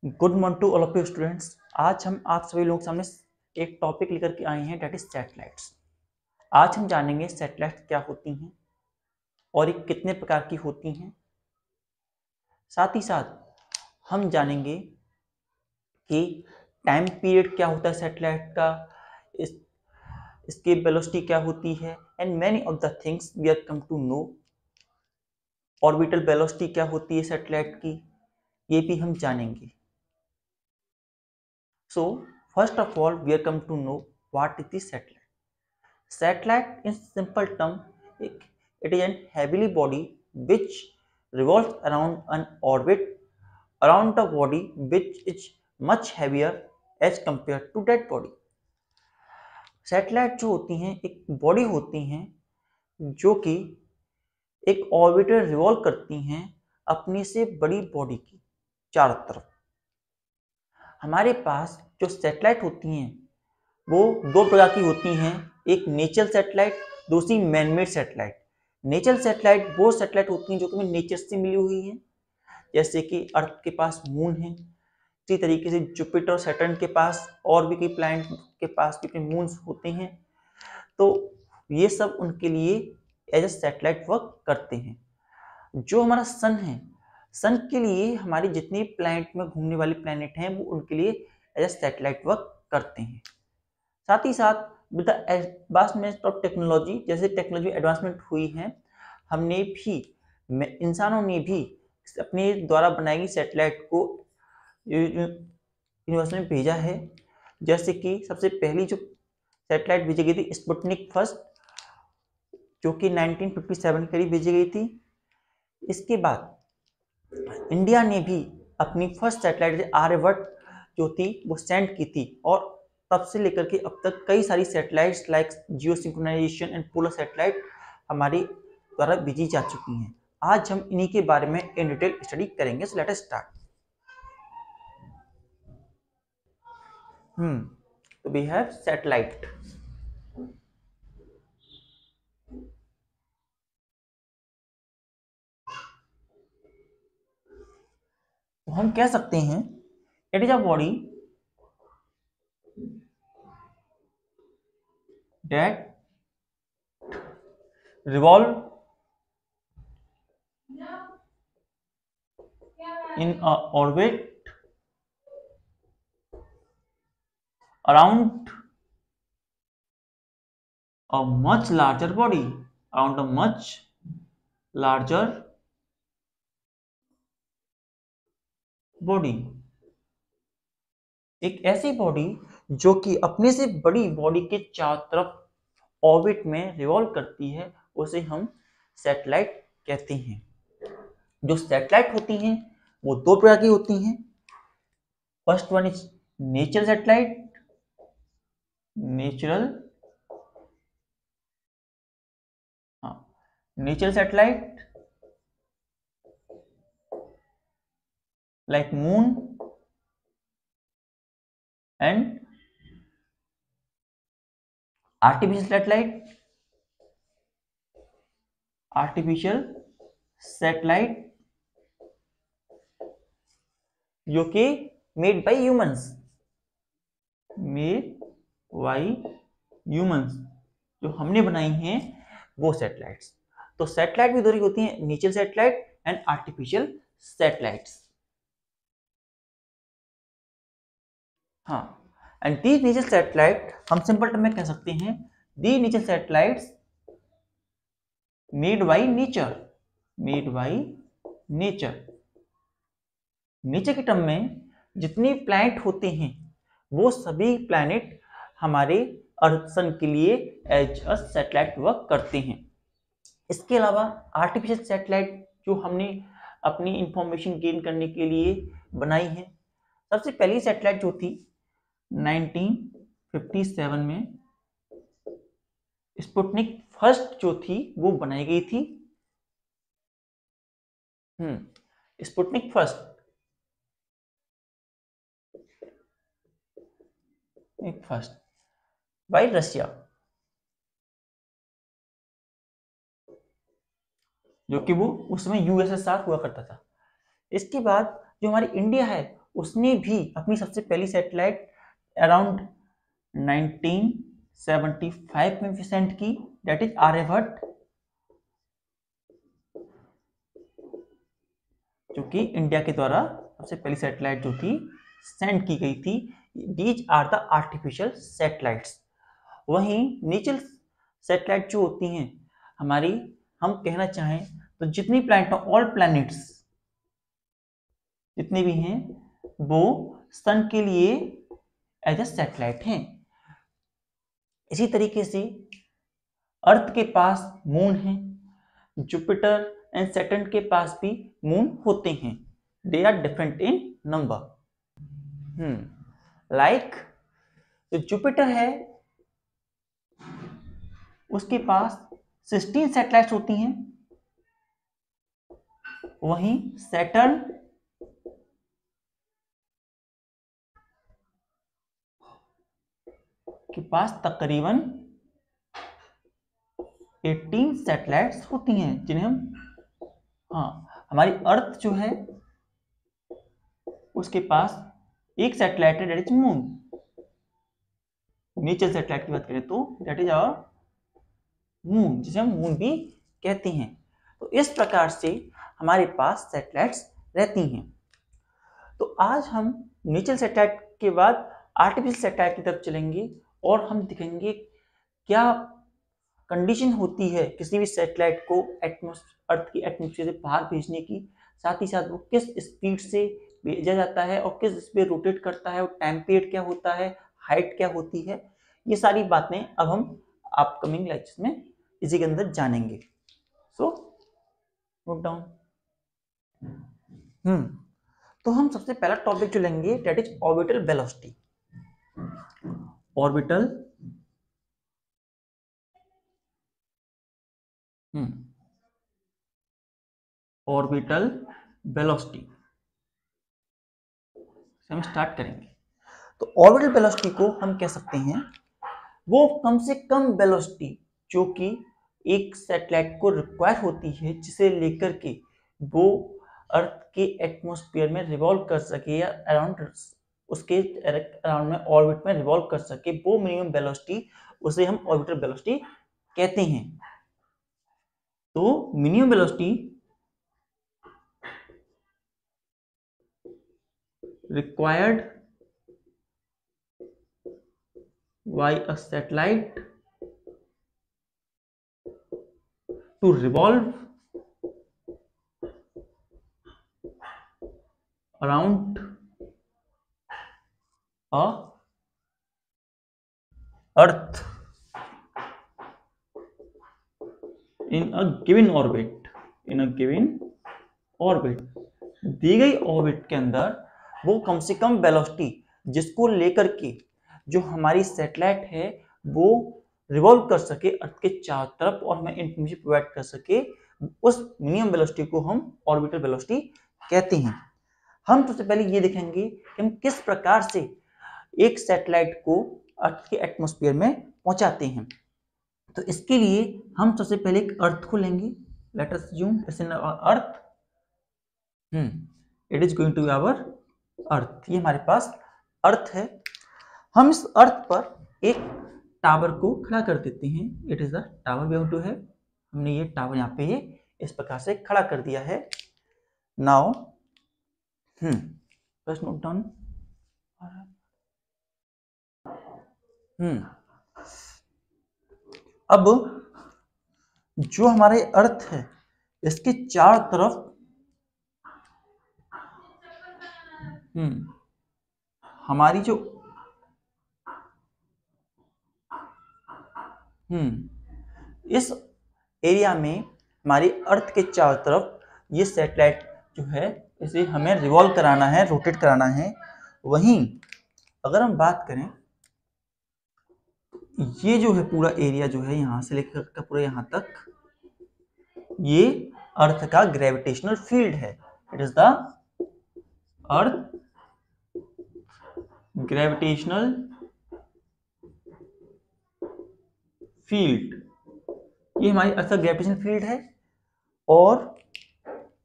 Good morning to all of you students. आज हम आप सभी लोगों के सामने एक टॉपिक लेकर के आए हैं, डेट इज सैटेलाइट्स। आज हम जानेंगे सैटेलाइट्स क्या होती हैं और ये कितने प्रकार की होती हैं। साथ ही साथ हम जानेंगे कि टाइम पीरियड क्या होता है सैटेलाइट का, इस इसकी वेलोसिटी क्या होती है and many of the things we are come to know. Orbital velocity क्या होती है सैटेलाइट की, ये भी हम जानेंगे। So, first of all, we are come to know what is the satellite. Satellite, in simple term, it is a heavily body which revolves around an orbit around the body which is much heavier as compared to that body. Satellite जो होती हैं एक body होती हैं जो कि एक orbiter revolve करती हैं अपनी से बड़ी बॉडी की चारों तरफ। हमारे पास जो सैटेलाइट होती हैं वो दो प्रकार की होती हैं, एक नेचुरल सैटेलाइट, दूसरी मैनमेड सैटेलाइट। नेचुरल सैटेलाइट वो सैटेलाइट होती हैं जो कि नेचर से मिली हुई हैं, जैसे कि अर्थ के पास मून है, इसी तरीके से जुपिटर और सैटर्न के पास और भी कई प्लैनेट के पास भी मून्स होते हैं। तो ये सब उनके लिए एज ए सैटेलाइट वर्क करते हैं। जो हमारा सन है, सन के लिए हमारी जितनी प्लैनेट में घूमने वाले प्लैनेट हैं वो उनके लिए एज ए सैटेलाइट वर्क करते हैं। साथ ही साथ with the advancement of technology, जैसे टेक्नोलॉजी एडवांसमेंट हुई है, हमने भी इंसानों ने भी अपने द्वारा बनाई गई सैटेलाइट को यूनिवर्स में भेजा है। जैसे कि सबसे पहली जो सैटेलाइट भेजी गई थी स्पुतनिक फर्स्ट, जो कि 1957 के करीब भेजी गई थी। इसके बाद इंडिया ने भी अपनी फर्स्ट सैटेलाइट आर्यभट्ट जो थी वो सेंड की थी, और तब से लेकर के अब तक कई सारी satellites like geo synchronization and polar satellite हमारे द्वारा भेजी जा चुकी हैं। आज हम इन्हीं के बारे में इन डिटेल स्टडी करेंगे। So let us start. तो वी हैव सैटेलाइट। तो हम कह सकते हैं it is a body that revolve in a orbit around a much larger body, around a much larger body। एक ऐसी बॉडी जो कि अपने से बड़ी बॉडी के चारों तरफ ऑर्बिट में रिवॉल्व करती है, उसे हम सैटेलाइट कहते हैं। जो सैटेलाइट होती हैं वो दो प्रकार की होती हैं। First one is natural satellite, natural natural satellite like moon and artificial satellite, artificial satellite जो कि made by humans, made by humans, जो हमने बनाई हैं वो सैटेलाइट्स। तो सैटेलाइट भी दो तरह की होती हैं, natural satellite and artificial satellites. हाँ, एंड दीज नेचुरल सैटेलाइट हम सिंपल टर्म में कह सकते हैं the natural satellites made by nature, made by nature. Nature के टर्म में जितनी प्लैनेट होते हैं वो सभी प्लैनेट हमारे अर्थ सन के लिए एज अ सैटेलाइट वर्क करते हैं। इसके अलावा आर्टिफिशियल सैटेलाइट जो हमने अपनी इंफॉर्मेशन गेन करने के लिए बनाई है, सबसे पहली सैटेलाइट जो थी 1957 में स्पुतनिक फर्स्ट जो थी वो बनाई गई थी। Sputnik first first by Russia, जो कि वो उसमें यूएसएसआर हुआ करता था। इसके बाद जो हमारी इंडिया है उसने भी अपनी सबसे पहली सैटेलाइट अराउंड 1975 में सेंड की, दैट इज आर्यभट्ट, जो कि इंडिया के द्वारा सबसे पहली सैटेलाइट जो थी सेंड की गई थी। These are the artificial satellites. वहीं नेचुरल सैटेलाइट जो होती हैं हमारी, हम कहना चाहें तो जितनी प्लैनेट, ऑल प्लैनेट्स जितने भी हैं वो सन के लिए एज ए सैटेलाइट हैं। इसी तरीके से अर्थ के पास मून है, जुपिटर एंड सैटर्न के पास भी मून होते हैं। They are different in number. Like जो जुपिटर है उसके पास 16 सैटेलाइट्स होती हैं, वहीं सैटर्न के पास तकरीबन 18 सैटेलाइट्स होती हैं, जिन्हें हम हमारी अर्थ जो है उसके पास एक सैटेलाइट है, that is moon. Natural satellite की बात करें तो दैट इज आवर मून, जिसे हम मून भी कहते हैं। तो इस प्रकार से हमारे पास सैटेलाइट्स रहती हैं। तो आज हम नेचुरल सैटेलाइट के बाद आर्टिफिशियल सैटेलाइट की तरफ चलेंगे और हम दिखेंगे क्या कंडीशन होती है किसी भी सैटेलाइट को अर्थ की एटमॉस्फेयर से बाहर भेजने की, साथ ही साथ वो किस स्पीड से भेजा जाता है और किस स्पीड रोटेट करता है, और टाइम पीरियड क्या होता है, हाइट क्या होती है। ये सारी बातें अब हम अपकमिंग लेक्चर्स में इसी के अंदर जानेंगे। So note down. तो हम सबसे पहला टॉपिक जो लेंगे that is orbital velocity. Orbital orbital velocity से हम स्टार्ट करेंगे। तो ऑर्बिटल वेलोसिटी को हम कह सकते हैं वो कम से कम वेलोसिटी जो कि एक सैटेलाइट को रिक्वायर होती है, जिसे लेकर के वो अर्थ के एटमॉस्फेयर में रिवॉल्व कर सके या अराउंड उसके अराउंड में ऑर्बिट में रिवॉल्व कर सके, वो मिनिमम वेलोसिटी, उसे हम ऑर्बिटल वेलोसिटी कहते हैं। तो minimum velocity required by a satellite to revolve around a earth in a given orbit, दी गई ऑर्बिट के अंदर वो कम से कम वेलोसिटी जिसको लेकर के जो हमारी सैटेलाइट है वो रिवॉल्व कर सके अर्थ के चारों तरफ और हमें इंफॉर्मेशन प्रोवाइड कर सके, उस मिनिमम वेलोसिटी को हम ऑर्बिटल वेलोसिटी कहते हैं। हम सबसे पहले ये देखेंगे कि हम किस प्रकार से एक सैटेलाइट को अर्थ के एटमॉस्फेयर में पहुंचाते हैं। तो इसके लिए हम सबसे पहले एक अर्थ को लेंगे। Let us assume it's an earth, it is going to be our earth. ये हमारे पास अर्थ है। हम इस अर्थ पर एक टावर को खड़ा कर देते हैं। It is the tower we have to have. हमने ये टावर यहाँ पे इस प्रकार से खड़ा कर दिया है। Now first note down. अब जो हमारे अर्थ है इसके चार तरफ हमारी जो इस एरिया में हमारी अर्थ के चारों तरफ ये सैटेलाइट जो है इसे हमें रिवॉल्व कराना है, रोटेट कराना है। वहीं अगर हम बात करें ये जो है पूरा एरिया जो है यहां से लेकर पूरा यहां तक, ये अर्थ का ग्रेविटेशनल फील्ड है। It is the earth gravitational field. ये हमारी अर्थ का ग्रेविटेशनल फील्ड है। और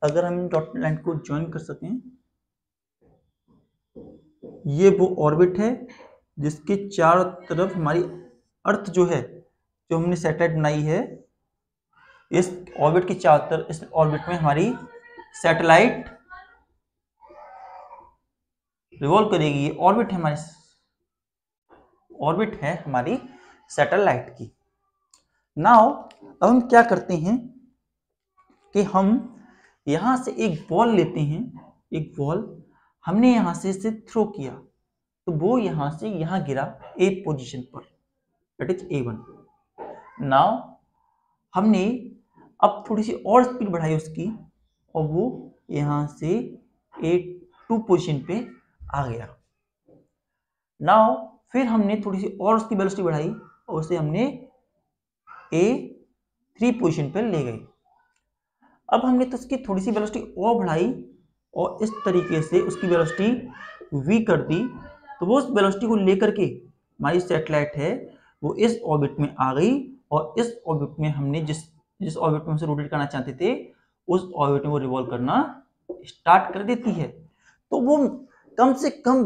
अगर हम डॉट लाइन को ज्वाइन कर सकें ये वो ऑर्बिट है जिसके चारों तरफ हमारी अर्थ जो है, जो हमने सैटेलाइट बनाई है, इस ऑर्बिट के चारों तरफ, इस ऑर्बिट में हमारी सैटेलाइट रिवॉल्व करेगी। ऑर्बिट है हमारी, ऑर्बिट है हमारी सैटेलाइट की। नाउ अब हम क्या करते हैं कि हम यहां से एक बॉल लेते हैं, एक बॉल हमने यहां से इसे थ्रो किया, तो वो यहां से यहां गिरा ए पोजीशन पर, दैट इज A1। नाउ हमने अब थोड़ी सी और स्पीड बढ़ाई उसकी, और वो यहां से A2 पोजीशन पे आ गया। नाउ फिर हमने थोड़ी सी और उसकी वेलोसिटी बढ़ाई और उसे हमने A3 पोजीशन पे ले गए। अब हमने तो उसकी थोड़ी सी वेलोसिटी और बढ़ाई और इस तरीके से उसकी वेलोसिटी v कर दी, तो वो उस वेलोसिटी को लेकर के हमारी सैटेलाइट है वो इस ऑर्बिट में आ गई, और इस ऑर्बिट में हमने जिस जिस ऑर्बिट में उसे रोटेट करना चाहते थे उस ऑर्बिट में वो रिवॉल्व करना स्टार्ट कर देती है। तो वो कम से कम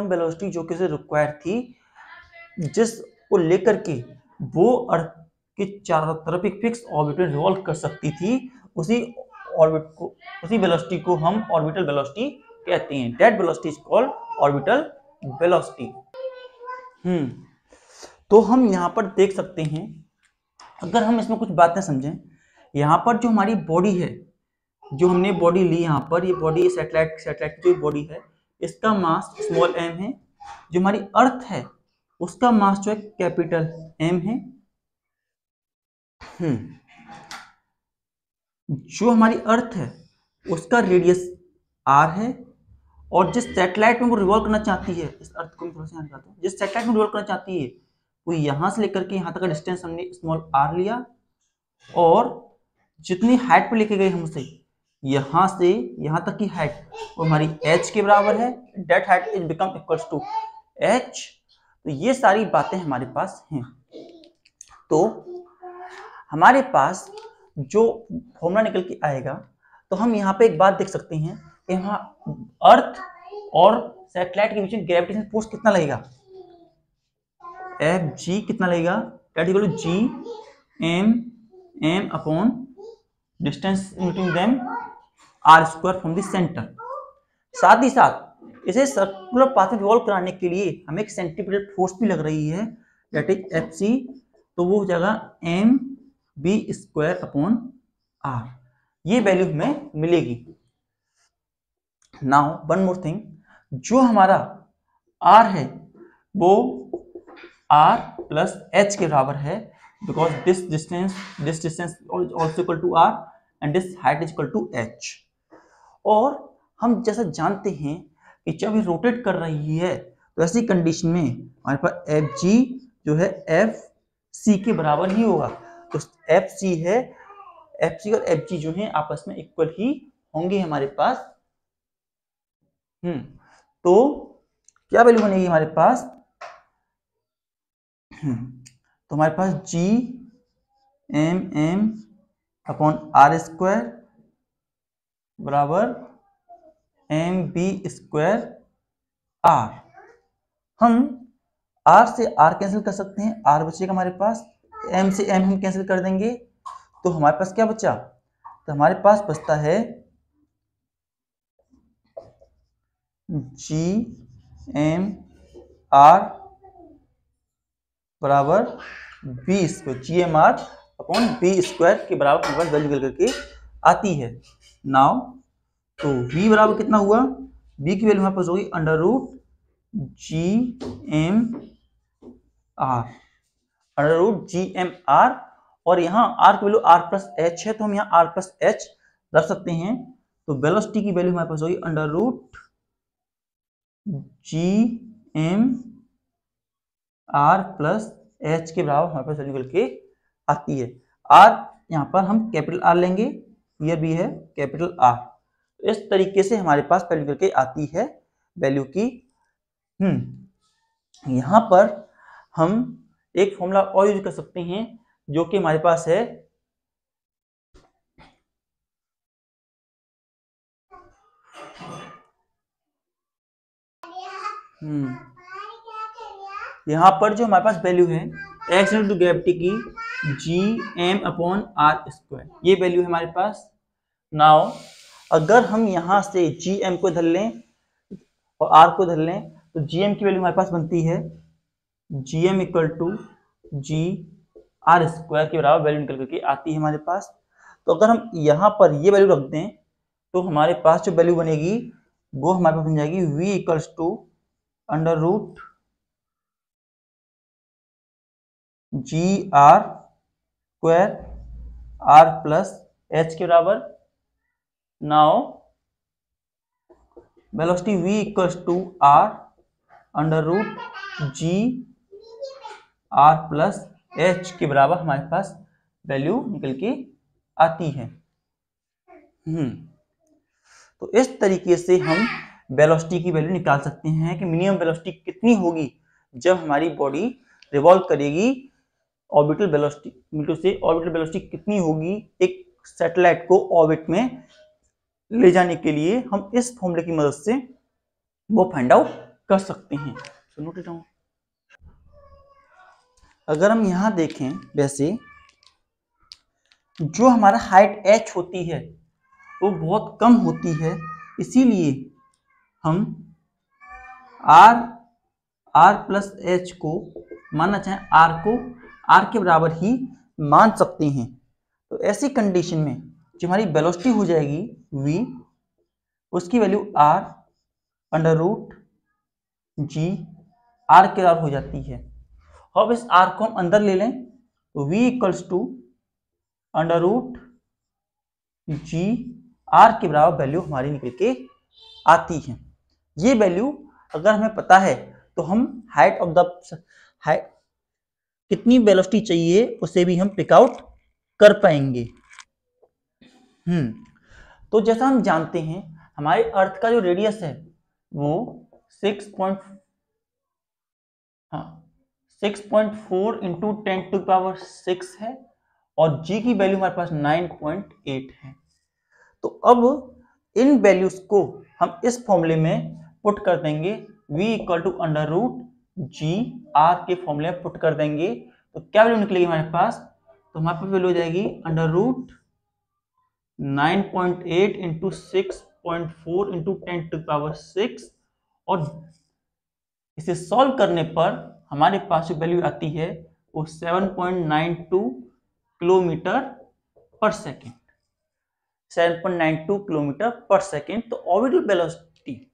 वेलोसिटी जो कि उसे रिक्वायर थी, जिसको लेकर के वो अर्थ के चारों तरफ एक फिक्स ऑर्बिट में रिवॉल्व कर सकती थी, उसी ऑर्बिट को, उसी वेलोसिटी को हम ऑर्बिटल वेलोसिटी कहते हैं। That velocity is called orbital velocity. तो हम यहाँ पर देख सकते हैं, अगर हम इसमें कुछ बातें समझें, यहाँ पर जो हमारी बॉडी है, जो हमने बॉडी ली यहाँ पर, ये बॉडी सैटेलाइट की जो बॉडी है, इसका मास स्मॉल m है। जो हमारी अर्थ है उसका मास जो है कैपिटल M है। जो हमारी अर्थ है उसका रेडियस r है, और जिस सैटेलाइट में वो रिवॉल्व करना चाहती है, इस अर्थ को मैं थोड़ा सा यहाँ दिखाता हूँ, जिस सैटेलाइट में रिवॉल्व करना चाहती है वो यहां से लेकर के यहाँ तक का डिस्टेंस हमने स्मॉल r लिया, और जितनी हाइट पे लेके गए हम उसे, यहां से यहां तक की हाइट वो हमारी h के बराबर है। That height is become equals to h। तो ये सारी बातें हमारे पास हैं। तो हमारे पास जो फॉर्मूला निकल के आएगा, तो हम यहाँ पे एक बात देख सकते हैं कि यहाँ अर्थ और सैटेलाइट के बीच में ग्रेविटेशनल फोर्स कितना लगेगा, Fg कितना लगेगा, that equal to G m upon distance between them r² from the centre. साथ ही साथ इसे सर्कुलर पाथ में रिवॉल्व कराने के लिए हमें एक सेंट्रीपिटल फोर्स भी लग रही है, दैट इज Fc। तो वो हो जाएगा mv² अपॉन r, ये वैल्यू हमें मिलेगी। नाउ वन मोर थिंग, जो हमारा r है वो r प्लस h के बराबर है, because this distance also equal to r and this height is equal to h। और हम जैसा जानते हैं कि जब ये रोटेट कर रही है तो ऐसी कंडीशन में हमारे पास Fg जो है Fc के बराबर ही होगा। तो Fc है, Fc और Fg जो है आपस में इक्वल ही होंगे हमारे पास। तो क्या वैल्यू बनेगी हमारे पास, तो हमारे पास G m अपॉन r² बराबर mv² r। हम r से r कैंसिल कर सकते हैं, r बचेगा हमारे पास, m से m हम कैंसिल कर देंगे, तो हमारे पास क्या बचा, तो हमारे पास बचता है G m r बराबर b², GMR अपॉन b² के बराबर हमारे पास वैल्यू करके आती है। नाउ तो v बराबर कितना हुआ, v की वैल्यू हमारे पास होगी √GMR, और यहाँ r की वैल्यू r प्लस h है, तो हम यहाँ r प्लस h रख सकते हैं। तो वेलोसिटी की वैल्यू हमारे पास होगी √GMR प्लस h के बराबर हमारे पास वैल्यू करके आती है। r यहाँ पर हम कैपिटल R लेंगे, ये भी है कैपिटल R। इस तरीके से हमारे पास वैल्यू करके आती है वैल्यू की। यहाँ पर हम एक फॉर्मूला और यूज कर सकते हैं जो कि हमारे पास है यहाँ पर जो हमारे पास वैल्यू है एक्स इंटू ग्रेविटी की Gm/r², ये वैल्यू है हमारे पास। नाउ अगर हम यहाँ से Gm को धर लें और r को धर लें तो Gm की वैल्यू हमारे पास बनती है Gm इक्वल टू Gr² के बराबर वैल्यू निकल करके आती है हमारे पास। तो अगर हम यहाँ पर ये वैल्यू रख दें तो हमारे पास जो वैल्यू बनेगी वो हमारे पास बन जाएगी v equals to under root Gr² r plus h के बराबर। Now velocity v equals to r under root Gr plus h के बराबर हमारे पास वैल्यू निकल के आती है। तो इस तरीके से हम वेलोसिटी की वैल्यू निकाल सकते हैं कि मिनिमम वेलोसिटी कितनी होगी जब हमारी बॉडी रिवॉल्व करेगी। ऑर्बिटल वेलोसिटी कितनी होगी एक सैटेलाइट को ऑर्बिट में ले जाने के लिए हम इस फॉर्मूले की मदद से वो फाइंड आउट कर सकते हैं। तो नोट इट डाउन। अगर हम यहां देखें वैसे जो हमारा हाइट h होती है वो बहुत कम होती है, इसीलिए हम r प्लस h को मानना चाहें r को r के बराबर ही मान सकते हैं। तो ऐसी कंडीशन में जो हमारी वेलोसिटी हो जाएगी v, उसकी value r under root g r के बराबर हो जाती है। अब इस r को हम अंदर ले लें तो v equals to under root g r के बराबर वैल्यू हमारी निकल के आती है। ये वैल्यू अगर हमें पता है तो हम कितनी वेलोसिटी चाहिए उसे भी हम पिक आउट कर पाएंगे। तो जैसा हम जानते हैं हमारे अर्थ का जो रेडियस है वो 6.4 इंटू 10⁶ है और g की वैल्यू हमारे पास 9.8 है। तो अब इन वैल्यूज को हम इस फॉर्मूले में पुट कर देंगे, v equal to under root G R के फॉर्मूले में पुट कर देंगे तो क्या वैल्यू निकलेगी हमारे पास। तो हमारे पास वैल्यू हो जाएगी अंडर रूट 9.8 इंटू 6.4 इंटू 10⁶, और इसे सॉल्व करने पर हमारे पास जो वैल्यू आती है वो 7.92 किलोमीटर पर सेकेंड, 7.92 किलोमीटर पर सेकेंड। तो ऑर्बिटल वेलोसिटी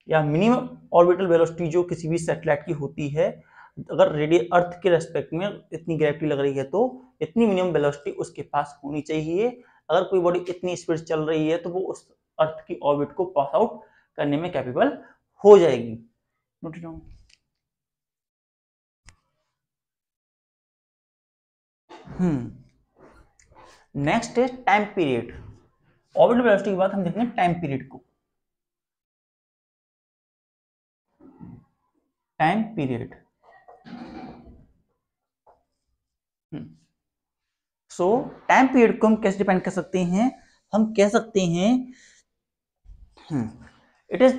या मिनिमम ऑर्बिटल वेलोसिटी जो किसी भी सैटेलाइट की होती है, अगर रेडियल अर्थ के रेस्पेक्ट में इतनी ग्रेविटी लग रही है तो इतनी मिनिमम वेलोसिटी उसके पास होनी चाहिए। अगर कोई बॉडी इतनी स्पीड चल रही है तो वो उस अर्थ की ऑर्बिट को पास आउट करने में कैपेबल हो जाएगी। Note it down. नेक्स्ट है टाइम पीरियड। ऑर्बिटल वेलोसिटी के बाद हम देखेंगे टाइम पीरियड को। टाइम पीरियड टाइम पीरियड को हम कैसे डिफाइन कर सकते हैं। हम कह सकते हैं it is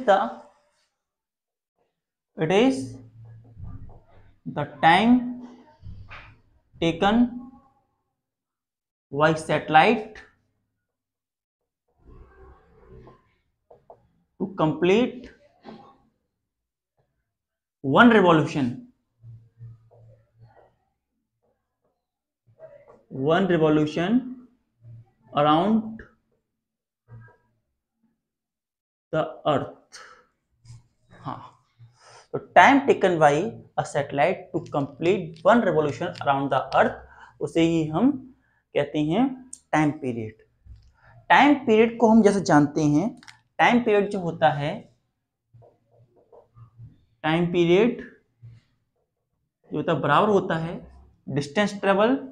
the time taken by satellite to complete one revolution around the earth। तो time taken by a satellite to complete one revolution around the earth, उसे ही हम कहते हैं टाइम पीरियड। टाइम पीरियड को हम जैसे जानते हैं, टाइम पीरियड जो होता है, टाइम पीरियड जो होता है बराबर होता है distance travelled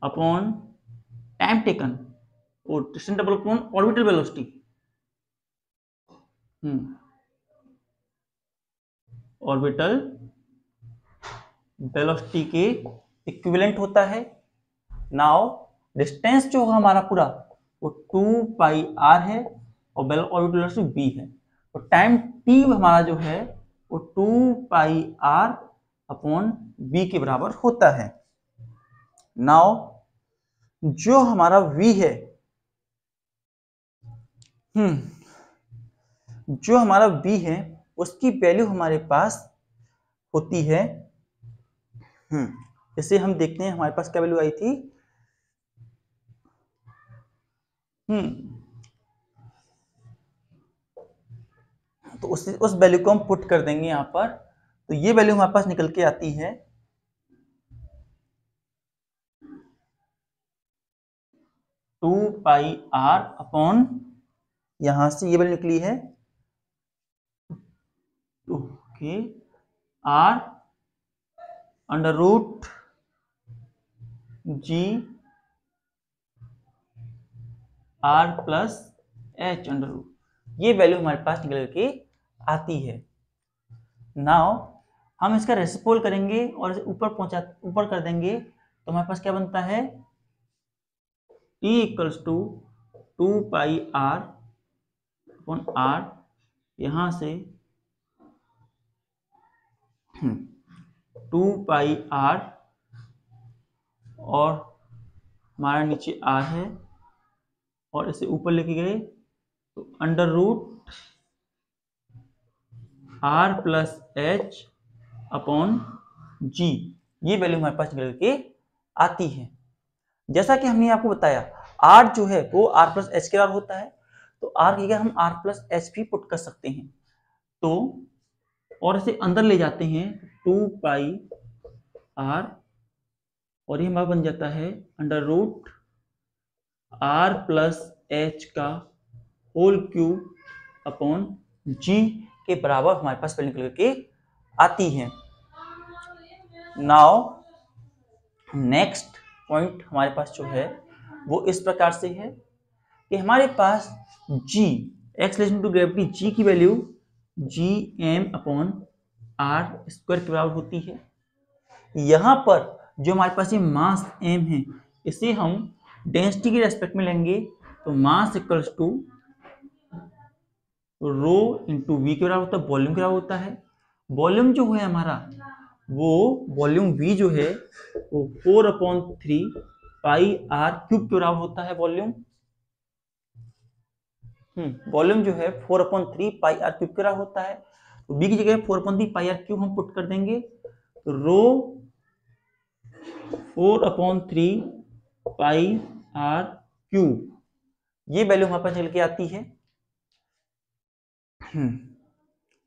upon time taken और distance travel upon orbital velocity. Orbital velocity के इक्विवेलेंट होता है। नाउ डिस्टेंस जो होगा हमारा पूरा वो 2 पाई आर है और बेल ऑर्बिटल वेलोसिटी v है। तो टाइम t हमारा जो है वो 2 पाई आर अपॉन v के बराबर होता है। नाउ जो हमारा v है, जो हमारा v है उसकी वैल्यू हमारे पास होती है, जैसे हम देखते हैं हमारे पास क्या वैल्यू आई थी, तो उस वैल्यू को हम पुट कर देंगे यहां पर। तो ये वैल्यू हमारे पास निकल के आती है 2 पाई आर अपॉन, यहां से ये वैल्यू निकली है okay R under root G R plus H under root, ये वैल्यू हमारे पास निकल के आती है। नाउ हम इसका रेसिप्रोकल करेंगे और इसे ऊपर कर देंगे, तो हमारे पास क्या बनता है E equals to 2 pi R upon R, यहां से 2 पाई आर और हमारा नीचे आर है और इसे ऊपर लेके गए तो under root R plus H upon G, ये वैल्यू हमारे पास निकल के आती है। जैसा कि हमने आपको बताया आर जो है वो आर प्लस एच के बराबर होता है, तो आर की जगह हम आर प्लस एच भी पुट कर सकते हैं। तो और इसे अंदर ले जाते हैं 2 पाई आर और ये हमारा बन जाता है under root R plus H का होल क्यूब अपॉन जी के बराबर हमारे पास वैल्यू निकल के आती है। नाउ नेक्स्ट पॉइंट हमारे पास जो है वो इस प्रकार से है कि हमारे पास g ex relation to gravity g की value G M upon R square के बराबर होती है। यहां पर जो हमारे पास ये मास m है इसे हम डेंसिटी के रेस्पेक्ट में लेंगे, तो mass equals to rho into V के बराबर होता है, वॉल्यूम के बराबर होता है। वॉल्यूम जो है हमारा वो वॉल्यूम v जो है वो 4/3 पाई आर क्यूब के बराबर होता है। वॉल्यूम जो है 4/3 पाई आर क्यूब के बराबर होता है। तो b की जगह 4/3 पाई आर क्यूब हम पुट कर देंगे, तो रो 4/3 पाई आर क्यूब, ये वैल्यू हमारे पास निकल के आती है।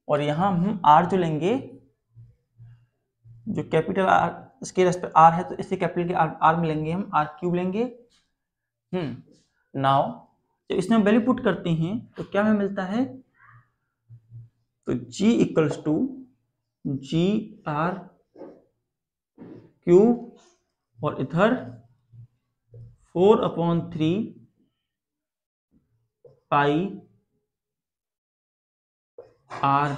और यहां हम r जो लेंगे, जो कैपिटल आर इसके रेस्पेक्ट आर है तो इसे कैपिटल के आर में लेंगे, हम आर क्यूब लेंगे। नाउ जब इसमें वैल्यू पुट करते हैं तो क्या हमें मिलता है, तो g equals to G R cube और इधर 4/3 pi R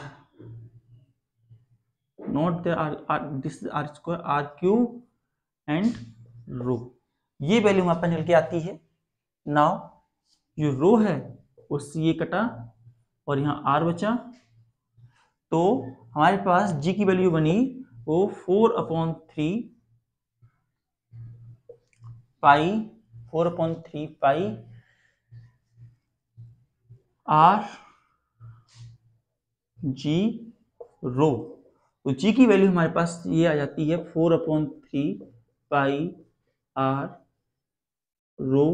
naught there R this is R square R cube and rho, ये वैल्यू हमारे पास निकल के आती है। नाउ जो रो है उससे ये कटा और यहाँ आर बचा, तो हमारे पास जी की वैल्यू बनी वो 4/3 पाई आर जी रो। तो जी की वैल्यू हमारे पास ये आ जाती है 4/3 पाई आर रो,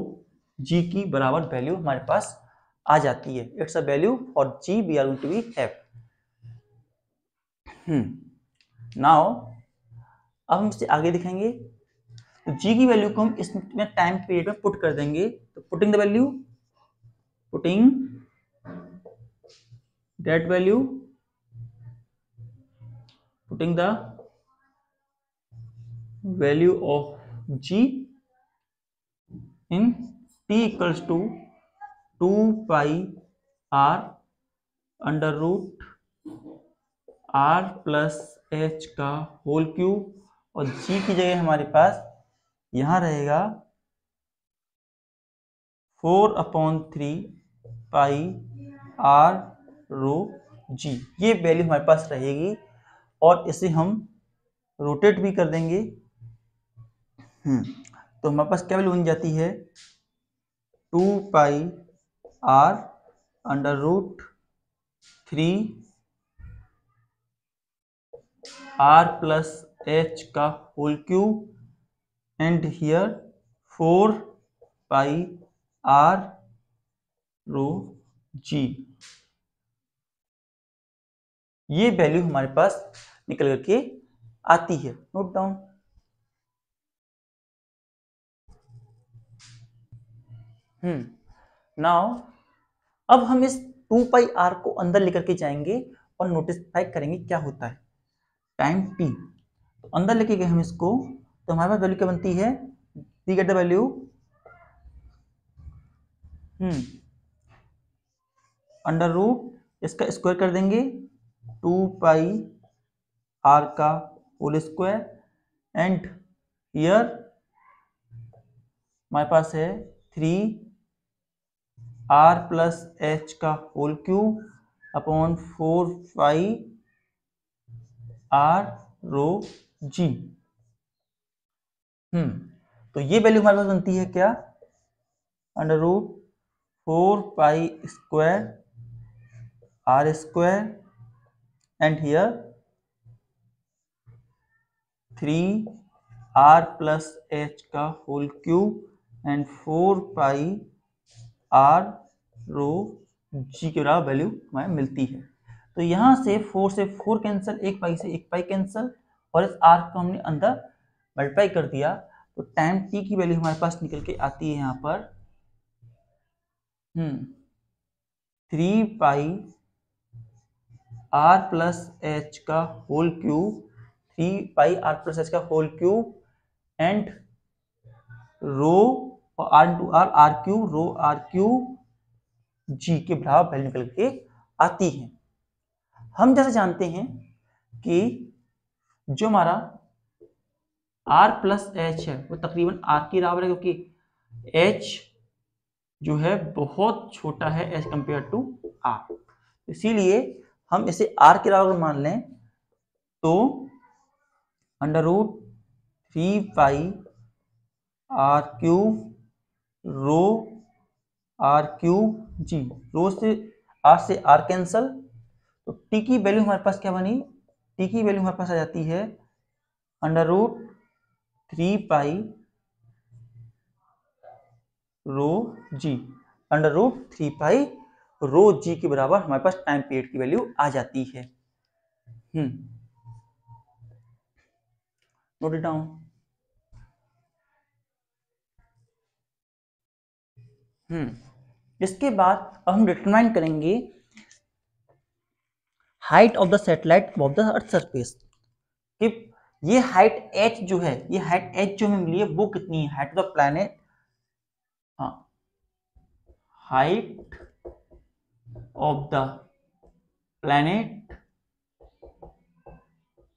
जी की बराबर वैल्यू हमारे पास आ जाती है। It's a value for G we are going to be have. Now अब हम इससे आगे दिखाएंगे, तो जी की वैल्यू को हम इसमें टाइम पीरियड में पुट कर देंगे। तो putting the value, putting that value, putting the value of G in t equals to 2 pi R under root R plus H का होल क्यूब, और g की जगह हमारे पास यहां रहेगा 4/3 पाई आर रो जी, ये वैल्यू हमारे पास रहेगी और इसे हम रोटेट भी कर देंगे। तो हमारे पास क्या वैल्यू बन जाती है 2 pi R under root 3 R plus H का whole cube and here 4 pi R rho G. ये वैल्यू हमारे पास निकल करके आती है। Note down. नाउ अब हम इस 2 पाई आर को अंदर लेकर के जाएंगे और नोटिफाई करेंगे क्या होता है टाइम टी। तो अंदर लेके गए हम इसको, तो हमारे पास वैल्यू क्या बनती है, we get the value under root इसका स्क्वायर कर देंगे 2 पाई आर का होल स्क्वायर एंड हियर हमारे पास है 3 आर प्लस एच का whole cube upon 4 pi R rho G. तो ये वैल्यू हमारे पास बनती है क्या, under root 4 pi square R square and here 3 R plus H का whole cube and 4 pi R rho G के बराबर वैल्यू हमें मिलती है। तो यहाँ से 4 से 4 कैंसिल, 1 पाई से 1 पाई कैंसिल और इस आर को हमने अंदर मल्टीप्लाई कर दिया। तो टाइम टी की वैल्यू हमारे पास निकल के आती है यहाँ पर 3 पाई आर प्लस एच का whole cube, 3 pi R plus H का होल क्यूब एंड रो और R into R, R cube rho R cube G के बराबर वैल्यू निकल के आती है। हम जैसे जानते हैं कि जो हमारा r प्लस एच है वो तकरीबन r के बराबर है, क्योंकि h जो है बहुत छोटा है एज कंपेयर टू r, इसीलिए हम इसे r के बराबर मान लें तो under root 3 pi R cube rho R cube G, rho से आर कैंसल। तो टी की वैल्यू हमारे पास क्या बनी, टी की वैल्यू हमारे पास आ जाती है अंडर रूट 3 पाई रो जी, अंडर रूट 3 पाई रो जी के बराबर हमारे पास टाइम पीरियड की वैल्यू आ जाती है। Note it down. इसके बाद अब हम डिटरमाइन करेंगे height of the satellite of the earth surface, कि ये हाइट h जो है, ये हाइट h जो हमें मिली है वो कितनी है, height of the planet, height of the planet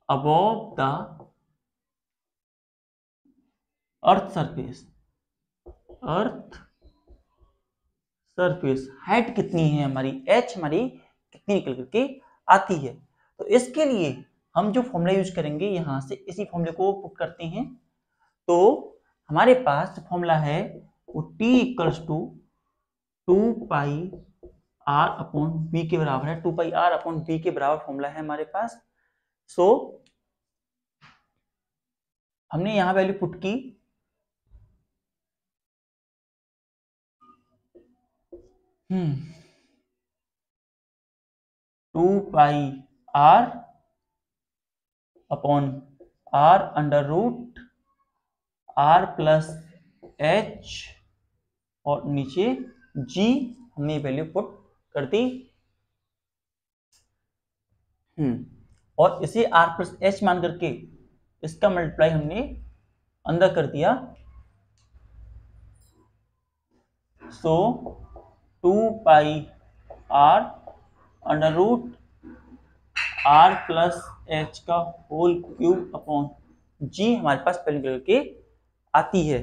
above the earth surface, earth surface height कितनी है हमारी, h हमारी कितनी निकल करके आती है। तो इसके लिए हम जो फॉर्मूला यूज करेंगे, यहां से इसी फॉर्मूले को पुट करते हैं। तो हमारे पास फॉर्मूला है वो t equals to 2 pi R upon V के बराबर है, 2 पाई आर अपॉन वी के बराबर फॉर्मूला है हमारे पास। सो हमने यहां वैल्यू पुट की, two pi R upon R under root R plus H और नीचे जी हमने वैल्यू पुट कर दी। और इसे आर प्लस एच मान करके इसका मल्टीप्लाई हमने अंदर कर दिया। So 2 pi R under root R plus H का होल क्यूब अपॉन जी हमारे पास पहले करके आती है।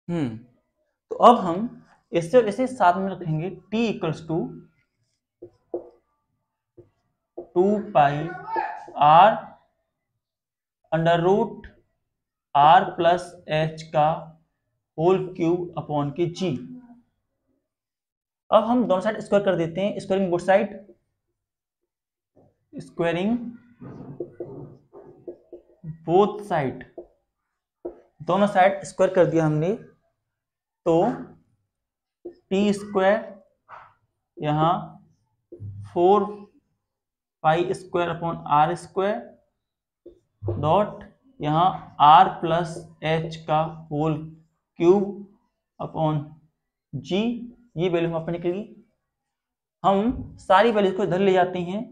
तो अब हम इससे और इसे साथ में रखेंगे, t equals to 2 pi r under root r plus h का होल क्यूब अपॉन के g। अब हम दोनों साइड स्क्वायर कर देते हैं, squaring both side, squaring both side, दोनों साइड स्क्वायर कर दिया हमने, तो टी स्क्वायर यहाँ 4 pi square upon R square dot यहाँ आर प्लस एच का होल क्यूब अपॉन जी। ये वैल्यू हम अपने निकलेगी। हम सारी वैल्यूज को इधर ले जाते हैं,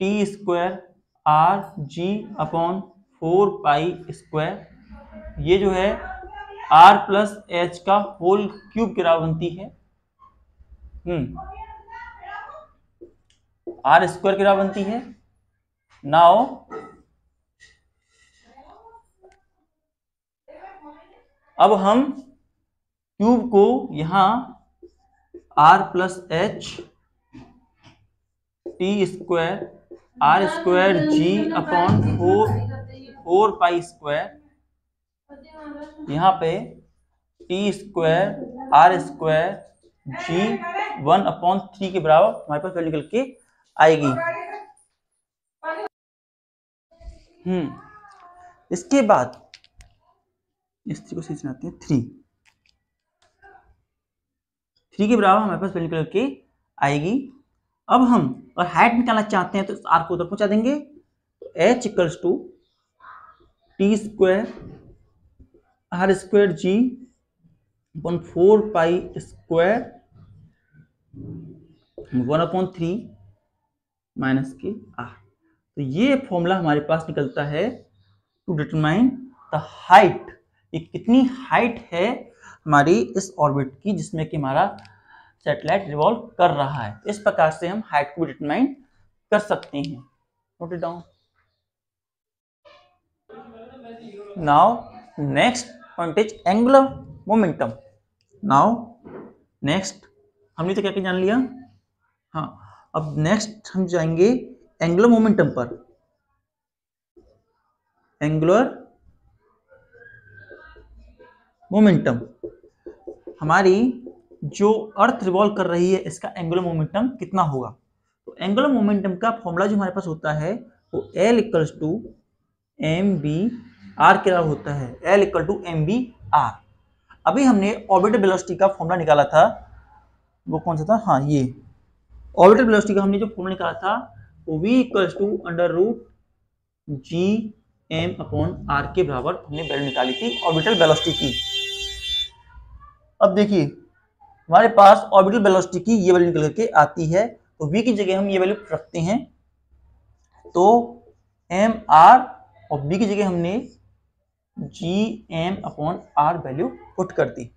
टी स्क्वायर आर जी अपॉन 4 पाई स्क्वायर, ये जो है आर प्लस एच का होल क्यूब की बराबर बनती है, आर स्क्वायर की बराबर बनती है। नाउ अब हम क्यूब को यहां R plus H T square R square G upon 4 pi square, यहाँ पे T square R square G 1/3 के बराबर हमारे पास वैल्यू निकल के आएगी। इसके बाद इस को सीधे चलाते हैं, 3 के बराबर हमारे पास वैल्यू निकल के आएगी। अब हम और हाइट निकालना चाहते हैं तो आर को उधर पहुंचा देंगे, तो h equals to T square R square G 4 pi square 1/3 minus के आर। तो ये फॉर्मूला हमारे पास निकलता है टू डिटरमाइन द हाइट, ये कितनी हाइट है हमारी इस ऑर्बिट की जिसमें कि हमारा सैटेलाइट रिवॉल्व कर रहा है। इस प्रकार से हम हाइट को डिटरमाइन कर सकते हैं। Note it down. Now next point is angular momentum. Now next हमने तो क्या क्या जान लिया, हाँ अब नेक्स्ट हम जाएंगे एंगुलर मोमेंटम पर। एंगुलर मोमेंटम, हमारी जो अर्थ रिवॉल्व कर रही है इसका एंगुलर मोमेंटम कितना होगा। तो एंगुलर मोमेंटम का फॉर्मूला जो हमारे पास होता है वो L equals to M V R के बराबर होता है, L equal to M V R. अभी हमने ऑर्बिटल वेलोसिटी का फॉर्मूला निकाला था, वो कौन सा था, हाँ ये ऑर्बिटल वेलोसिटी का हमने जो फॉर्मूला निकाला था वो v equals to under root G M upon R के बराबर हमने वैल्यू निकाली थी ऑर्बिटल वेलोसिटी की। अब देखिए हमारे पास ऑर्बिटल वेलोसिटी की ये वैल्यू निकल के आती है, तो v की जगह हम ये वैल्यू रखते हैं, तो एम आर और v की जगह हमने G M upon R value put कर दी।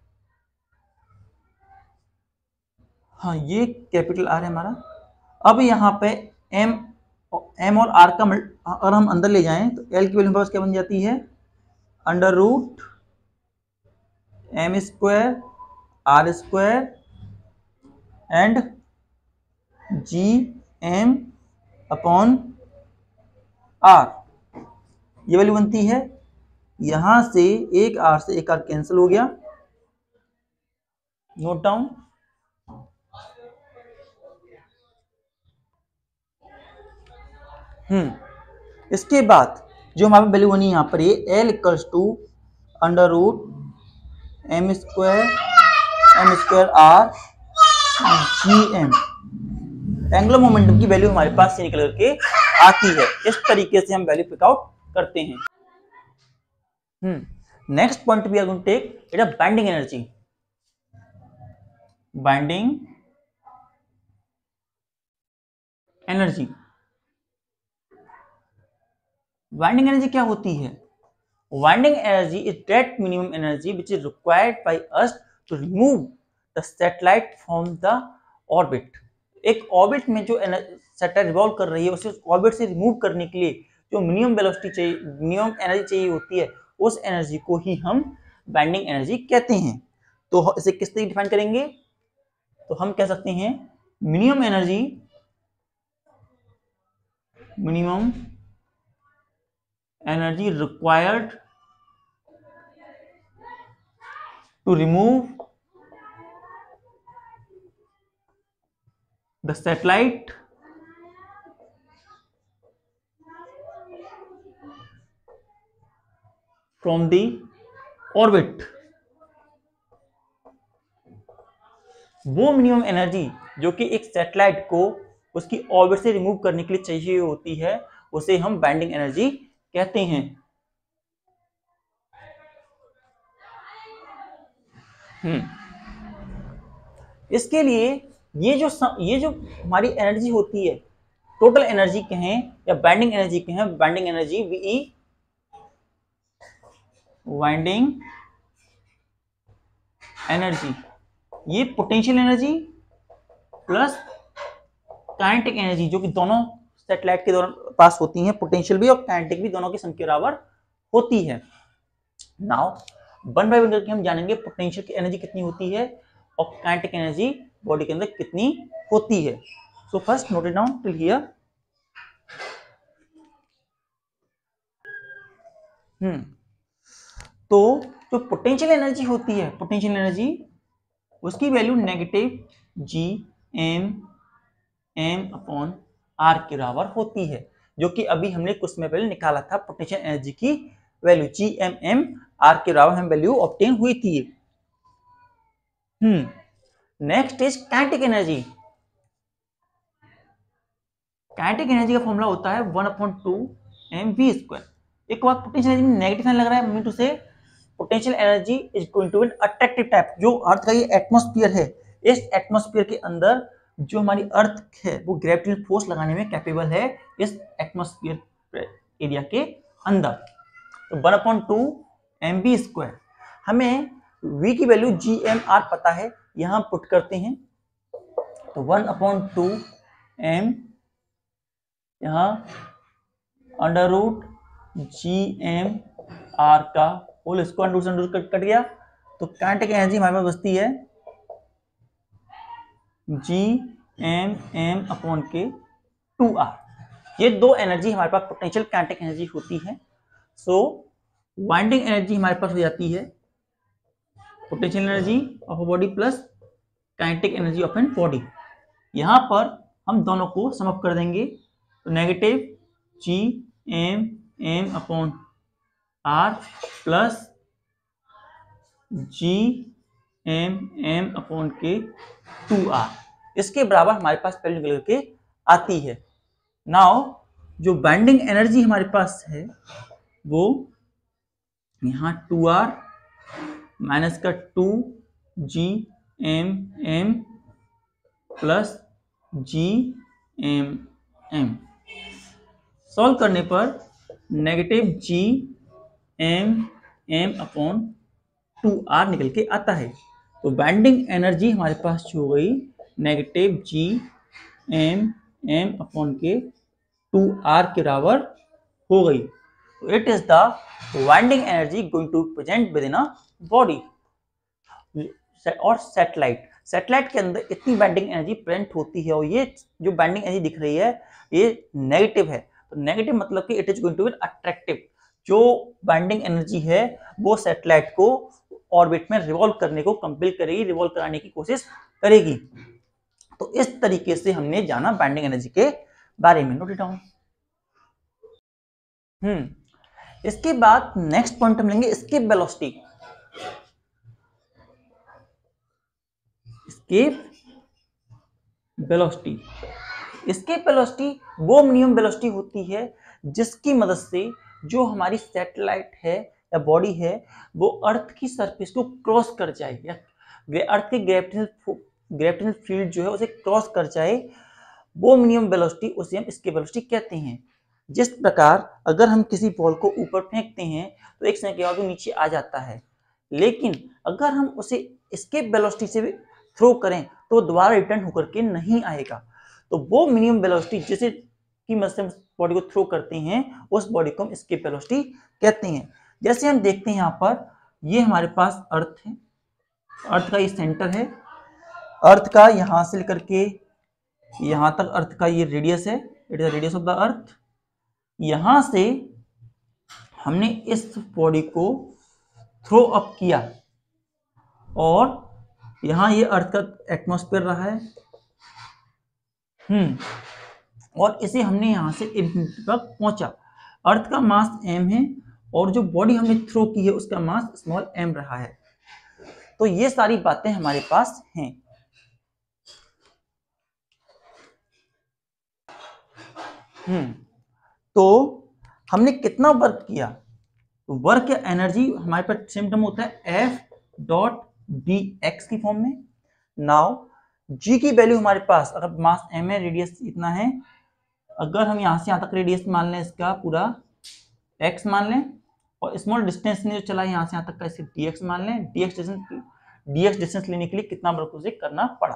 हाँ ये कैपिटल आर है हमारा। अब यहाँ पे एम और आर का अगर हम अंदर ले जाएं तो एल की वैल्यू हमारे पास क्या बन जाती है, under root M square R square and G M upon R, ये वैल्यू बनती है। यहां से एक आर से एक आर कैंसिल हो गया, नोट डाउन। इसके बाद जो हमारे वैल्यू बनी यहाँ पर ये L equals to under root M square R G M, angular momentum की वैल्यू हमारे पास से निकल करके आती है। इस तरीके से हम वैल्यू पिक आउट करते हैं। Next point we are going to take it a binding energy. Binding energy, binding energy क्या होती है? Binding energy is that minimum energy which is required by us to remove the satellite from the orbit. एक orbit में जो satellite revolve कर रही है उसे ऑर्बिट से रिमूव करने के लिए जो मिनिमम वेलोसिटी चाहिए, मिनिमम एनर्जी चाहिए होती है, उस एनर्जी को ही हम बाइंडिंग एनर्जी कहते हैं। तो इसे किस तरीके डिफाइन करेंगे? तो हम कह सकते हैं minimum energy required to remove the satellite from the orbit. वो मिनिमम एनर्जी जो कि एक सैटेलाइट को उसकी ऑर्बिट से रिमूव करने के लिए चाहिए होती है, उसे हम बाइंडिंग एनर्जी कहते हैं। इसके लिए ये जो हमारी एनर्जी होती है, टोटल एनर्जी कहें या बाइंडिंग एनर्जी कहें, बाइंडिंग एनर्जी वीई बाइंडिंग एनर्जी, ये potential energy plus kinetic energy जो कि दोनों सैटेलाइट के दौरान पास होती हैं, पोटेंशियल भी और काइनेटिक भी दोनों की सम के बराबर होती है। नाउ वन बाय वन करके हम जानेंगे पोटेंशियल की एनर्जी कितनी होती है और काइनेटिक एनर्जी बॉडी के अंदर कितनी होती है। So first note it down till here. तो जो पोटेंशियल एनर्जी होती है, पोटेंशियल एनर्जी उसकी value negative G M upon R के बराबर होती है, जो कि अभी हमने कुछ समय पहले निकाला था। पोटेंशियल एनर्जी की वैल्यू जी एम आर के बराबर हम वैल्यू ऑब्टेन हुई थी। Next is kinetic energy. Kinetic energy का फॉर्मूला होता है 1/2 mv²। एक बात पोटेंशियल एनर्जी में नेगेटिव साइन लग रहा है, mean to say potential energy is going to be attractive type. जो अर्थ का ये एटमॉस्फेयर है, इस एटमॉस्फेयर के अंदर जो हमारी अर्थ है वो ग्रेविटेशनल फोर्स लगाने में कैपेबल है इस एटमॉस्फेयर एरिया के अंदर। तो 1/2 mv²। हमें v की वैल्यू gmr पता है, यहां पुट करते हैं तो 1/2 m यहां √gmr का होल स्क्वायर रूट कट गया। तो काइनेटिक एनर्जी हमारे पास बचती है gm/2r। ये दो एनर्जी हमारे पास पोटेंशियल काइनेटिक एनर्जी होती है। सो बाइंडिंग एनर्जी हमारे पास हो जाती है potential energy of a body plus kinetic energy of an body. यहां पर हम दोनों को सम अप कर देंगे तो नेगेटिव gm/r प्लस gm/2r, इसके बराबर हमारे पास वैल्यू निकल के आती है। नाउ जो बाइंडिंग एनर्जी हमारे पास है वो यहाँ 2r माइनस का 2gmm प्लस gmm, सॉल्व करने पर नेगेटिव gmm/2r निकल के आता है। तो बाइंडिंग एनर्जी हमारे पास हो गई नेगेटिव gmm/2r के बराबर हो गई। तो it is the binding energy going to present within a body. और सैटेलाइट के अंदर इतनी बाइंडिंग एनर्जी प्रेजेंट होती है और ये जो बाइंडिंग एनर्जी दिख रही है ये नेगेटिव है। तो नेगेटिव मतलब कि it is going to be attractive. जो बाइंडिंग एनर्जी है वो सैटेलाइट को ऑर्बिट में रिवॉल्व करने को कंपेल करेगी, रिवॉल्व कराने की कोशिश करेगी। तो इस तरीके से हमने जाना बाइंडिंग एनर्जी के बारे में। Note it down. इसके बाद नेक्स्ट पॉइंट हम लेंगे एस्केप वेलोसिटी। एस्केप वेलोसिटी वो मिनिमम वेलोसिटी होती है जिसकी मदद से जो हमारी सैटेलाइट है या बॉडी है वो अर्थ की सरफेस को क्रॉस कर जाए या अर्थ के ग्रेविटेशनल फील्ड जो है उसे क्रॉस कर जाए, वो मिनिमम वेलोसिटी उसे हम एस्केप वेलोसिटी कहते हैं। जिस प्रकार अगर हम किसी बॉल को ऊपर फेंकते हैं तो एक समय के बाद वो नीचे आ जाता है, लेकिन अगर हम उसे एस्केप वेलोसिटी से थ्रो करें तो दोबारा रिटर्न होकर के नहीं आएगा। तो वो मिनिमम वेलोसिटी जिसे की मदद से हम बॉडी को थ्रो करते हैं उस बॉडी को हम एस्केप वेलोसिटी कहते हैं। जैसे हम देखते हैं यहाँ पर ये हमारे पास अर्थ है, अर्थ का ये सेंटर है, अर्थ का यहां से लेकर के यहां तक अर्थ का ये रेडियस है, it is the radius of the earth. यहां से हमने इस बॉडी को थ्रो अप किया और यहां ये अर्थ का एटमॉस्फेयर रहा है, और इसे हमने यहां से इंफिनिटी तक पहुंचा। अर्थ का मास m है और जो बॉडी हमने थ्रो की है उसका मास स्मॉल m रहा है। तो ये सारी बातें हमारे पास हैं। तो हमने कितना वर्क किया, तो वर्क या एनर्जी हमारे पास सेम टर्म होता है F.dx की फॉर्म में। नाउ g की वैल्यू हमारे पास, अगर मास m है, रेडियस इतना है, अगर हम यहां से यहां तक रेडियस मान लें, इसका पूरा x मान लें, और स्मॉल डिस्टेंस ने जो चला यहां से यहां तक का इसे dx मान लें, dx डिस्टेंस लेने के लिए कितना वर्क उसे करना पड़ा।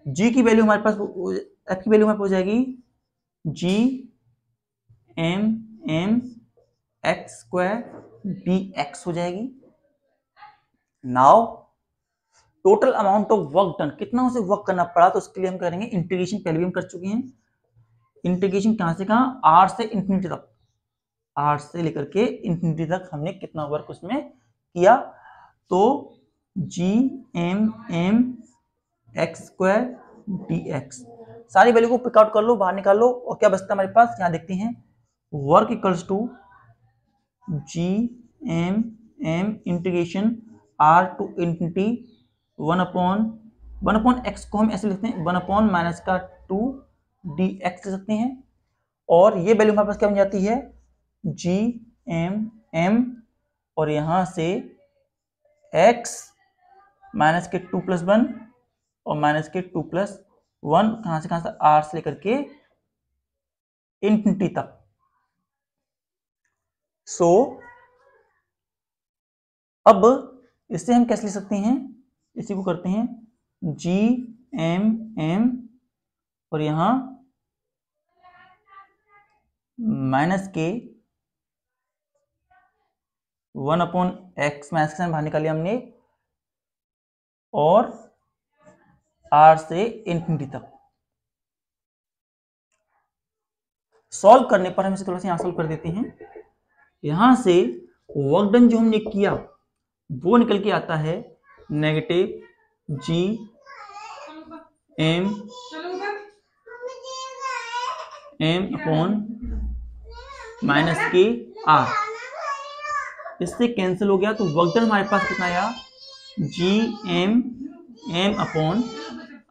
g की वैल्यू हमारे पास, f की वैल्यू हमारे पास हो जाएगी g m x square dx हो जाएगी। Now total amount of work done, कितना उसे वर्क करना पड़ा, तो उसके लिए हम करेंगे इंटीग्रेशन, पहले भी हम कर चुके हैं। इंटीग्रेशन कहां से कहां, r से इंफिनिटी तक, r से लेकर के इंफिनिटी तक हमने कितना वर्क उसमें किया, तो g m x square dx, सारी वैल्यू को पिक आउट कर लो, बाहर निकाल लो, और क्या बचता है हमारे पास, यहां देखते हैं, work equals to g m integration r to infinity 1 x को हम ऐसे लिखते हैं 1 माइनस का 2 dx ले सकते हैं, और ये वैल्यू हमारे पास क्या बन जाती है g m, और यहां से x माइनस के 2+1 और माइनस के 2+1, कहां से r से लेकर के इंफिनिटी तक। सो अब इससे हम कैसे लिख सकते हैं, इसी को करते हैं g m और यहां माइनस के 1/x, माइनस के बाहर निकाले हमने, और r से इंफिनिटी तक। सॉल्व करने पर हम इसे थोड़ा सा यहां सॉल्व कर देते हैं। यहां से वर्क डन जो हमने किया वो निकल के आता है negative g m upon minus के r, इससे कैंसिल हो गया, तो वर्क डन हमारे पास कितना आया, g m अपॉन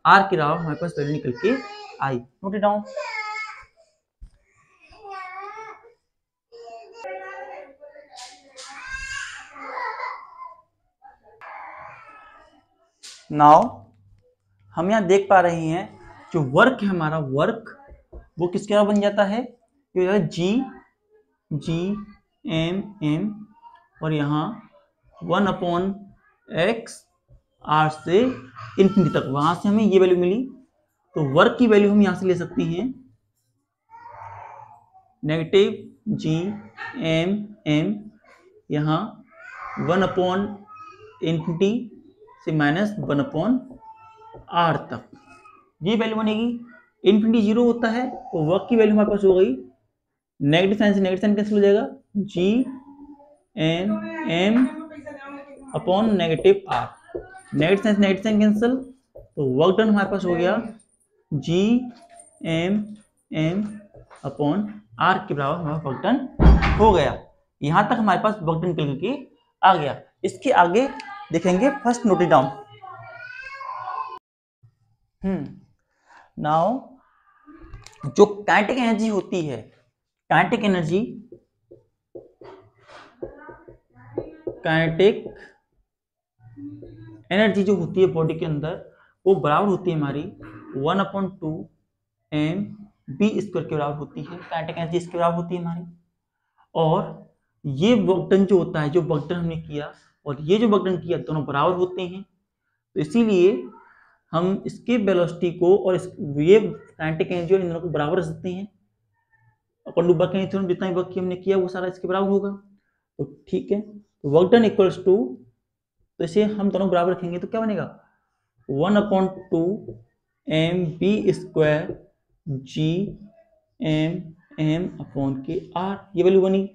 r के अलावा हमारे पास वैल्यू निकल के आई। Note it down. नाउ हम यहां देख पा रहे हैं जो वर्क है हमारा, वर्क वो किसके अलावा बन जाता है, g m और यहाँ 1/x r से इंफिनिटी तक, वहां से हमें ये वैल्यू मिली, तो वर्क की वैल्यू हम यहां से ले सकते हैं नेगेटिव g m, यहाँ 1/इंफिनिटी से माइनस 1/r तक, ये वैल्यू बनेगी। इंफिनिटी 0 होता है तो वर्क की वैल्यू हमारे पास हो गई, नेगेटिव साइन से नेगेटिव साइन कैंसिल हो जाएगा, g m upon negative r, negative sign cancel, तो वर्क डन हमारे पास हो गया g m अपॉन r के बराबर हमारा वर्क डन हो गया। यहां तक हमारे पास वर्क डन निकल के आ गया। इसके आगे देखेंगे, first note it down. Now जो काइनेटिक एनर्जी होती है, काइनेटिक एनर्जी जो होती है बॉडी के अंदर, वो बराबर होती है हमारी 1/2 mv² के बराबर होती है। काइनेटिक एनर्जी इसके बराबर होती है हमारी, और ये वर्क डन जो होता है, जो वर्क डन हमने किया और ये जो वर्क डन किया, दोनों बराबर होते हैं, तो इसीलिए हम इसके वेलोसिटी को और ये काइनेटिक एनर्जी और इन दोनों को बराबर रख सकते हैं। अपन वर्क एनर्जी जितना वर्क हमने किया वो सारा इसके बराबर होगा, तो ठीक है। तो वर्क डन इक्वल्स टू तो इसे हम दोनों बराबर रखेंगे तो क्या बनेगा 1/2 mv² Gm/m/k/r, ये वैल्यू बनी।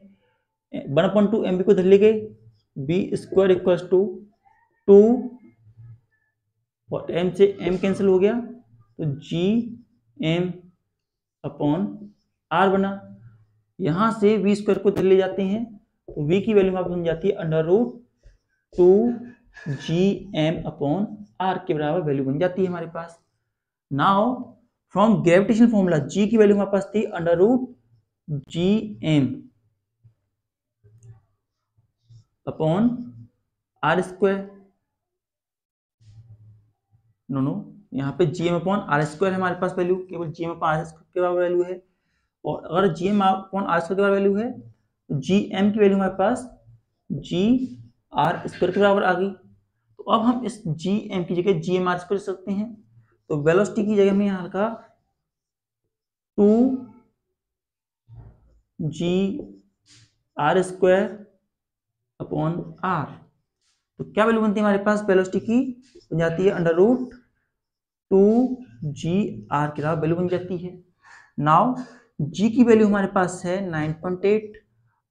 1/2 mv को इधर ले गए, b² इक्वल्स टू 2 और m से m कैंसिल हो गया तो Gm/r बना। यहां से v² को इधर ले जाते हैं तो v की वैल्यू बन जाती है √2 Gm/r के बराबर वैल्यू बन जाती है हमारे पास। Now from gravitational formula g की वैल्यू हमारे पास थी √Gm/r²। नो यहाँ पे Gm/r² है हमारे पास वैल्यू, केवल Gm/r² के बराबर वैल्यू है। और अगर Gm/r² के बराबर वैल्यू है तो Gm की वैल्यू हमारे पास Gr² के बराबर आ गई। तो अब हम इस Gm की जगह Gm/r² लिख सकते हैं। तो वेलोसिटी की जगह में यहाँ का 2 Gr²/r। तो क्या वैल्यू बनती है हमारे पास वेलोसिटी की, बन जाती है √2 Gr के बराबर वैल्यू बन जाती है। नाउ G की वैल्यू हमारे पास है 9.8,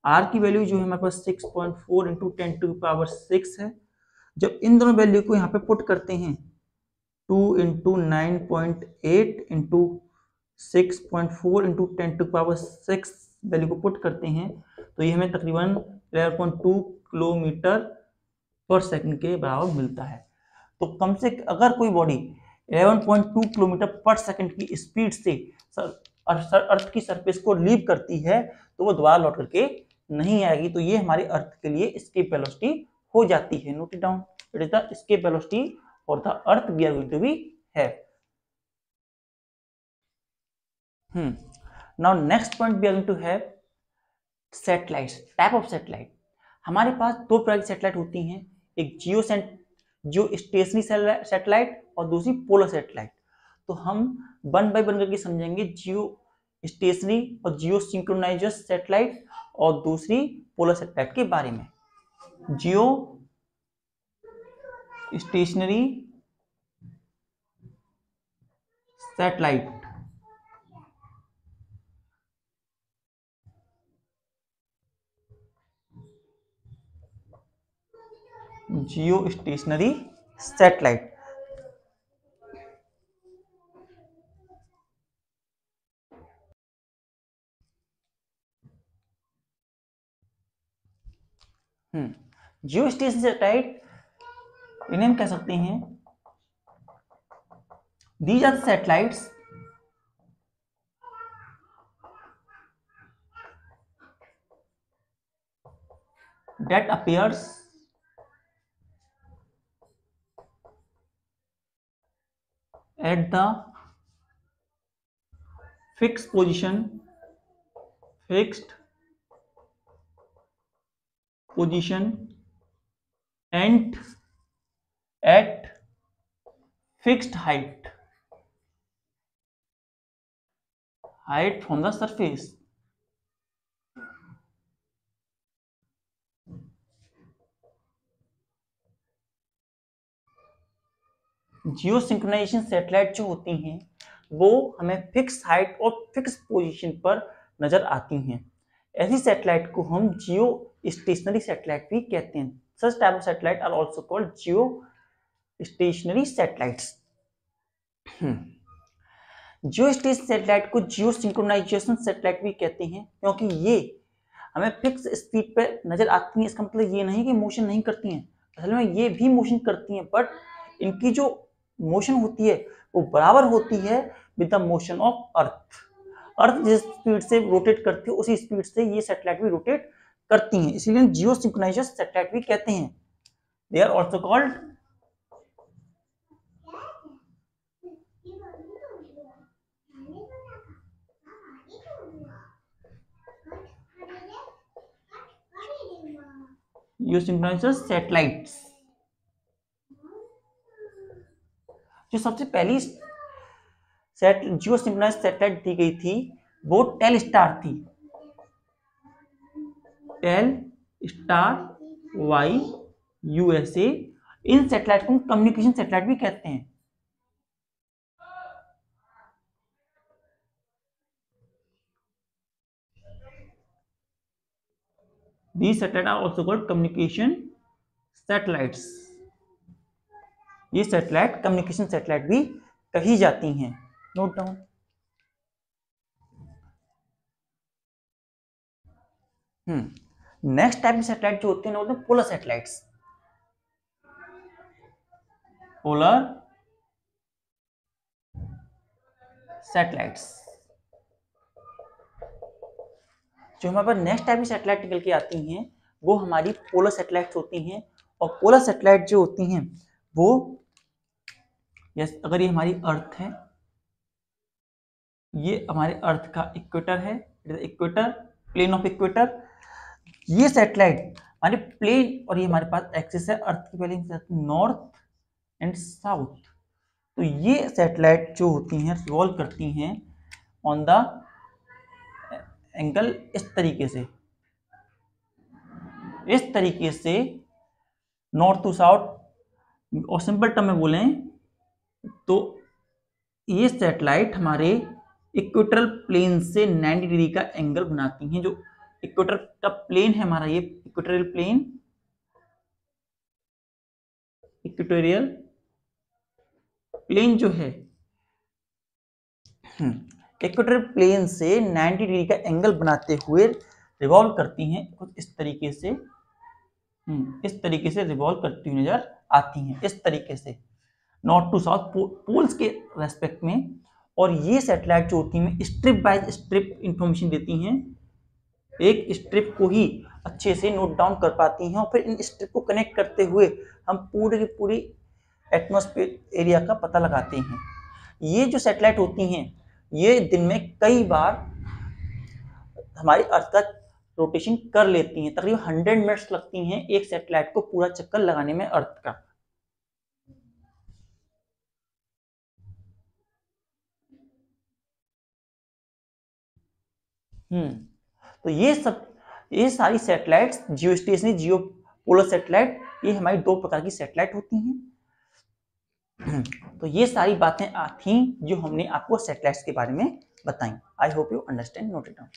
R की वैल्यू जो है हमारे पास 6.4 × 10⁶ है। जब इन दोनों वैल्यू को यहाँ पे पुट करते हैं 2 × 9.8 × 6.4 × 10⁶ वैल्यू को पुट करते हैं तो ये हमें तकरीबन 11.2 km/s के बराबर मिलता है। तो कम से अगर कोई बॉडी 11.2 km/s की स्पीड से अर्थ की सरफेस को लीव करती है तो वो दोबारा लौट करके नहीं आएगी। तो ये हमारे अर्थ के लिए एस्केप वेलोसिटी हो जाती है। Note it down, it is the escape velocity for the earth we are going to be have. Now next point we are going to have satellites, type of satellite. हमारे पास दो प्रकार की satellite होती हैं, एक जियो स्टेशनरी सैटेलाइट और दूसरी पोलर सैटेलाइट। तो हम वन बाय वन करके समझेंगे, जियो स्टेशनरी और जियो सिंक्रोनाइजर्स सैटेलाइट और दूसरी पोलर सैटेलाइट के बारे में। जियो स्टेशनरी सैटेलाइट, जियो स्टेशनरी सैटेलाइट। जियो स्टेशनरी सैटेलाइट इन्हें हम कह सकते हैं, these are the satellites that appears at the fixed position and at fixed height from the surface। Geo synchronization satellite जो होती हैं वो हमें फिक्स हाइट और फिक्स पोजीशन पर नजर आती हैं। ऐसी सैटेलाइट को हम जियो स्टेशनरी सैटेलाइट भी कहते हैं। Such type of satellite are also called geostationary satellites. Geostationary satellite को जियो सिंक्रोनाइजेशन सैटेलाइट भी कहते हैं क्योंकि ये हमें फिक्स स्पीड पे नजर आती हैं। इसका मतलब ये नहीं कि मोशन नहीं करती हैं, असल में ये भी मोशन करती हैं, बट इनकी जो मोशन होती है वो बराबर होती है with the motion of earth. Earth जिस स्पीड से रोटेट करती है उसी स्पीड से ये सैटेलाइट भी रोटेट करती हैं, इसीलिए जियो सिंक्रोनाइजेशन सैटेलाइट भी कहते हैं। They are also called geo synchronization satellites. जो सबसे पहली जियो सिंक्रोनाइज सैटेलाइट दी गई थी वो टेलस्टार थी, टेलस्टार YUSA इन सैटेलाइट को कम्युनिकेशन सैटेलाइट भी कहते हैं। These satellites are also called communication satellites। ये सैटेलाइट कम्युनिकेशन सैटेलाइट भी कही जाती हैं। Note down. नेक्स्ट टाइप की सैटेलाइट जो होते हैं बोलते हैं पोलर सैटेलाइट्स। पोलर सैटेलाइट्स जो हमारे पास नेक्स्ट टाइप की सैटेलाइट निकल के आती हैं वो हमारी पोलर सैटेलाइट्स होती हैं। और पोलर सैटेलाइट जो होती हैं वो अगर ये हमारी अर्थ है, ये हमारे अर्थ का इक्वेटर है, इक्वेटर, प्लेन ऑफ इक्वेटर। ये सैटेलाइट हमारे प्लेन और ये हमारे पास एक्सिस है अर्थ की, पहले नॉर्थ एंड साउथ। तो ये सैटेलाइट जो होती हैं रिवॉल्व करती हैं ऑन द एंगल इस तरीके से नॉर्थ टू साउथ। और सिंपल टर्म में बोलें तो ये सैटेलाइट हमारे इक्वेटोरियल प्लेन से 90 डिग्री का एंगल बनाती हैं। जो इक्वेटर का प्लेन है हमारा, ये इक्वेटोरियल प्लेन जो है इक्वेटोरियल प्लेन से 90 डिग्री का एंगल बनाते हुए रिवॉल्व करती हैं कुछ इस तरीके से रिवॉल्व करती हुई नजर आती हैं, इस तरीके से नॉर्थ टू साउथ पोल्स के रेस्पेक्ट में। और ये सैटेलाइट जो होती हैं स्ट्रिप बाय स्ट्रिप इंफॉर्मेशन देती हैं, एक स्ट्रिप को ही अच्छे से नोट डाउन कर पाती हैं और फिर इन स्ट्रिप को कनेक्ट करते हुए हम पूरी की पूरी एटमॉस्फेयर एरिया का पता लगाते हैं। ये जो सैटेलाइट होती हैं ये दिन में कई बार हमारी अर्थ का रोटेशन कर लेती हैं। तकरीबन 100 मिनट्स लगती हैं एक सैटेलाइट को पूरा चक्कर लगाने में अर्थ का। तो ये सारी सैटेलाइट्स जियो स्टेशनरी, जियो पोलर सैटेलाइट, ये हमारी 2 प्रकार की सैटेलाइट होती हैं। तो ये सारी बातें थी जो हमने आपको सैटेलाइट्स के बारे में बताई। I hope you understand, note it down.